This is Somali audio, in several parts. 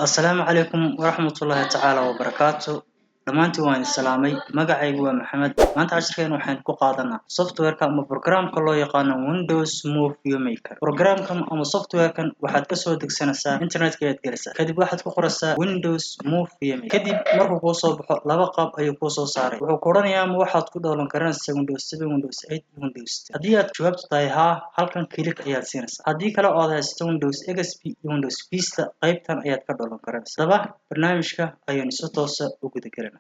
السلام عليكم ورحمة الله تعالى وبركاته. dhamaantiin waan salaamay magacaygu waa Maxamed maanta casharkeenu waxaan ku qaadanaa software-ka ama programka loo yaqaan Windows Movie Maker. Programkan ama software-kan waxaad ka soo degsanaysaa internet-ka aad galaysaa kadib waxaad ku qoraysaa Windows Movie Maker kadib markuu kuu soo baxo laba qaab ayuu kuu soo saaray wuxuu ku oranayaa ma waxaad ku doolan karaysaa Windows 7 Windows 8 Windows 10 haddii aad jawaabtu tahay haa halkan click ayaad siinaysaa haddii kale oo aad haysato Windows XP iyo Windows Vista qaybtan ayaad ka doolan karaysaa daba barnaamijka ayaan si toos ah u guda galnaa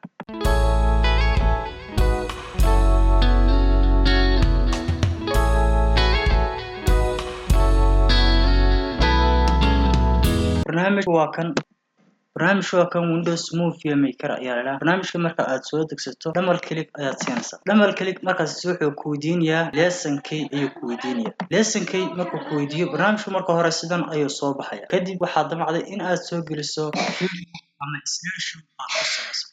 barnaamijku waa kan Windows Movie Maker ayaa la barnaamijka marka aad soo degsato double click ayaad siinaysaa double click markaas wuxuu ku weydiinayaa lesson-kii ayuu ku weydiinayaa lesson-kii markuu ku weydiiyo barnaamijku marka hore sidan ayuu soo baxaya kadib waxaad damacday in aad soo geliso ama slideshow aad ku samayso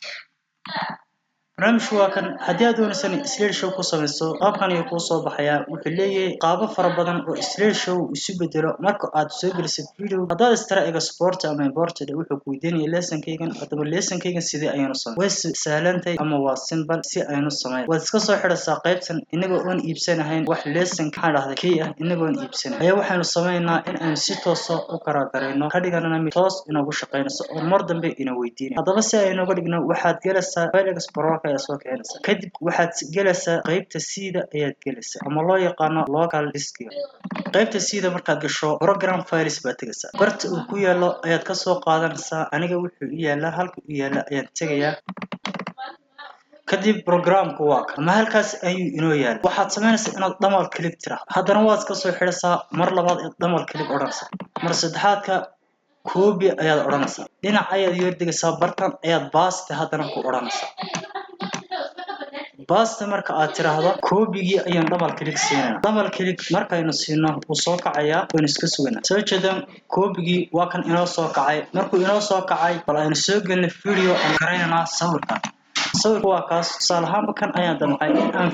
barnaamijku waa kan haddii aad doonaysan slideshow ku samayso qaabkan ayuu kuu soo baxayaa wuxuu leeyahay qaabo fara badan oo slideshow isu bedelo marka aad soo gelisid video haddaad istara export ama import wuxuu ku weydiinayaa lesson-kaygan hadaba lesson-kaygan sidee ayaan u sameeyaa way sahlantahay ama waa simple si aynu sameeyo waad iska soo xidhaysaa qaybtan inagoo oon iibsanahayn wax lesson ka dhahday kii ah inagoo iibsanahay ayaa waxaanu sameeynaa in aan si toos ah u kala garayno ka dhigana mid toos inoogu shaqeynayso oo mar dambe inoo weydiinay hadaba si aynu uga dhigno waxaad galaysaa file explorer soo keenaysaa kadib waxaad galaysaa qaybta sida ayaad galaysaa ama loo yaqaano local disk qaybta sida markaad gasho program files baad tagaysaa barta uu ku yaalo ayaad ka soo qaadanaysaa aniga wuxuu u yaalaa halka uu yaala ayaan tagayaa kadib programku waa kan ama halkaas ayuu inoo yaal waxaad sameynaysaa inaad double click tiraahdo haddana waad ka soo xidhaysaa mar labaad ee double click odhanaysaa mar saddexaadka copy ayaad odhanaysaa dhinac ayaad yeerdegaysaa bartan ayaad paste haddana ku odhanaysaa basta marka aad tiraahdo koobigii ayaan double click siinayna double click markaynu siino uu soo kacayaa waan iska suganaa soo jeedan koobigii waa kan inoo soo kacay markuu inoo soo kacay bal aynu soo gelin video aan garaynaa sawirkan sawirku waa kaas tusaale ahaan kan ayaan damcay in aan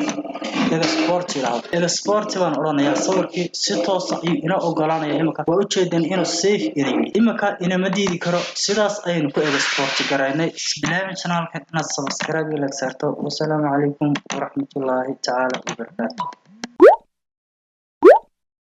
export yiraahdo export baan oranayaa sawirkii si toos ah ayuu inoo ogolaanayaa imika waa u jeedin inuu save yahay imika inama diidi karo sidaas ayaynu ku export garaynay barnaamij channelka inaad subscribe iyo like saarto wassalaamu calaykum waraxmatullaahi tacaala wabarakaatuh